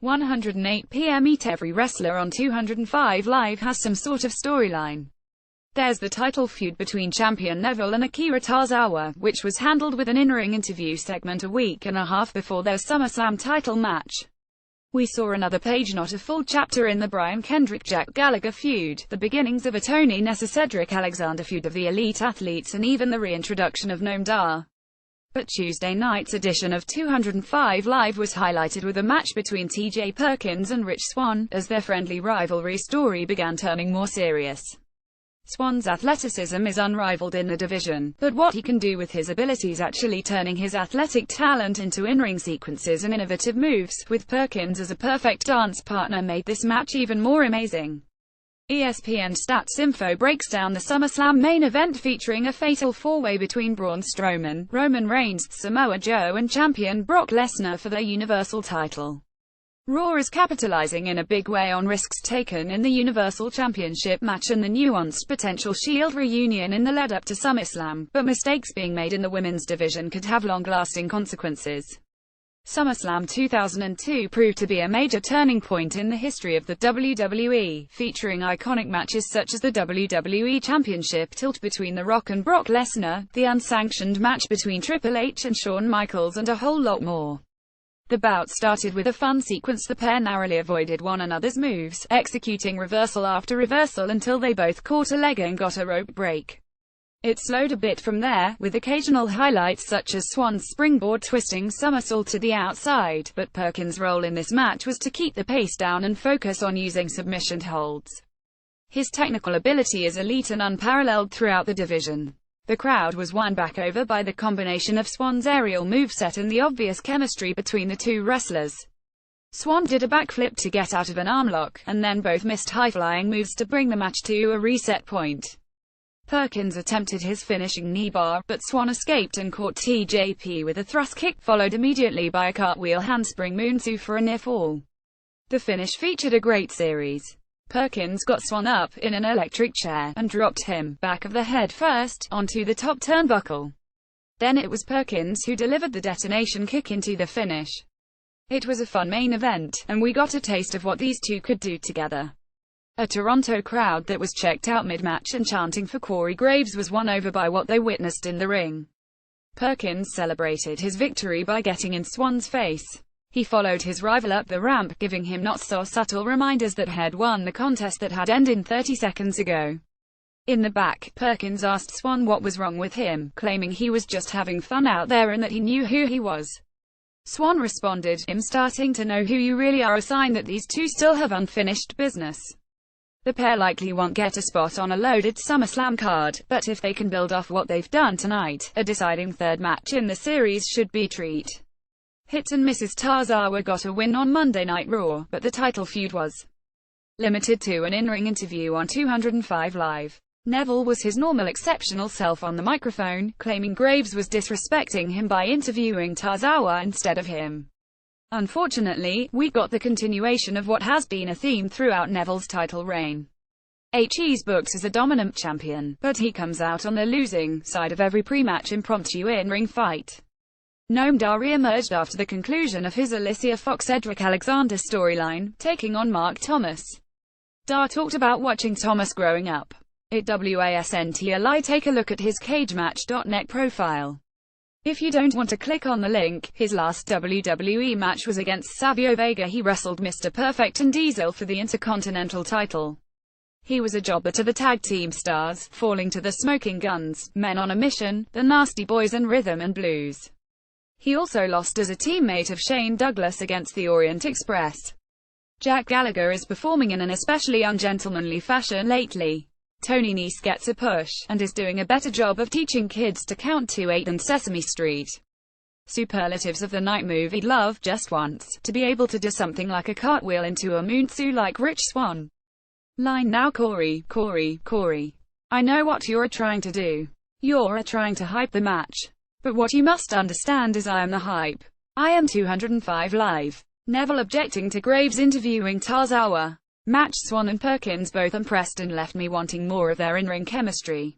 108 p.m. Eat. Every wrestler on 205 Live has some sort of storyline. There's the title feud between champion Neville and Akira Tozawa, which was handled with an in-ring interview segment a week and a half before their SummerSlam title match. We saw another page, not a full chapter, in the Brian Kendrick-Jack Gallagher feud, the beginnings of a Tony Nese-Cedric Alexander feud of the Elite Athletes, and even the reintroduction of Noam Dar. But Tuesday night's edition of 205 Live was highlighted with a match between T.J. Perkins and Rich Swann, as their friendly rivalry story began turning more serious. Swann's athleticism is unrivaled in the division, but what he can do with his abilities, actually turning his athletic talent into in-ring sequences and innovative moves, with Perkins as a perfect dance partner, made this match even more amazing. ESPN Stats Info breaks down the SummerSlam main event featuring a fatal four-way between Braun Strowman, Roman Reigns, Samoa Joe and champion Brock Lesnar for their Universal title. Raw is capitalizing in a big way on risks taken in the Universal Championship match and the nuanced potential Shield reunion in the lead-up to SummerSlam, but mistakes being made in the women's division could have long-lasting consequences. SummerSlam 2002 proved to be a major turning point in the history of the WWE, featuring iconic matches such as the WWE Championship tilt between The Rock and Brock Lesnar, the unsanctioned match between Triple H and Shawn Michaels, and a whole lot more. The bout started with a fun sequence. The pair narrowly avoided one another's moves, executing reversal after reversal until they both caught a leg and got a rope break. It slowed a bit from there, with occasional highlights such as Swann's springboard twisting somersault to the outside, but Perkins' role in this match was to keep the pace down and focus on using submission holds. His technical ability is elite and unparalleled throughout the division. The crowd was won back over by the combination of Swann's aerial moveset and the obvious chemistry between the two wrestlers. Swann did a backflip to get out of an armlock, and then both missed high-flying moves to bring the match to a reset point. Perkins attempted his finishing knee bar, but Swann escaped and caught TJP with a thrust kick, followed immediately by a cartwheel handspring moonsault for a near fall. The finish featured a great series. Perkins got Swann up in an electric chair, and dropped him, back of the head first, onto the top turnbuckle. Then it was Perkins who delivered the detonation kick into the finish. It was a fun main event, and we got a taste of what these two could do together. A Toronto crowd that was checked out mid-match and chanting for Corey Graves was won over by what they witnessed in the ring. Perkins celebrated his victory by getting in Swann's face. He followed his rival up the ramp, giving him not-so-subtle reminders that had won the contest that had ended 30 seconds ago. In the back, Perkins asked Swann what was wrong with him, claiming he was just having fun out there and that he knew who he was. Swann responded, "I'm starting to know who you really are, a sign that these two still have unfinished business. The pair likely won't get a spot on a loaded SummerSlam card, but if they can build off what they've done tonight, a deciding third match in the series should be a treat." Hit and Mrs. Tozawa got a win on Monday Night Raw, but the title feud was limited to an in-ring interview on 205 Live. Neville was his normal exceptional self on the microphone, claiming Graves was disrespecting him by interviewing Tozawa instead of him. Unfortunately, we got the continuation of what has been a theme throughout Neville's title reign. He's booked as a dominant champion, but he comes out on the losing side of every pre-match impromptu in-ring fight. Noam Dar re-emerged after the conclusion of his Alicia Fox-Cedric Alexander storyline, taking on Mark Thomas. Dar talked about watching Thomas growing up. It wasn't a lie. Take a look at his cagematch.net profile. If you don't want to click on the link, his last WWE match was against Savio Vega. He wrestled Mr. Perfect and Diesel for the Intercontinental title. He was a jobber to the tag team stars, Falling to the Smoking Guns, Men on a Mission, the Nasty Boys and Rhythm and Blues. He also lost as a teammate of Shane Douglas against the Orient Express. Jack Gallagher is performing in an especially ungentlemanly fashion lately. Tony Nese gets a push, and is doing a better job of teaching kids to count to 8 than Sesame Street. Superlatives of the night: movie love just once, to be able to do something like a cartwheel into a moonsault like Rich Swann. Line: now Corey, I know what you're trying to do. You're trying to hype the match. But what you must understand is I am the hype. I am 205 Live. Neville objecting to Graves interviewing Tozawa. Match: Swann and Perkins both impressed and left me wanting more of their in-ring chemistry.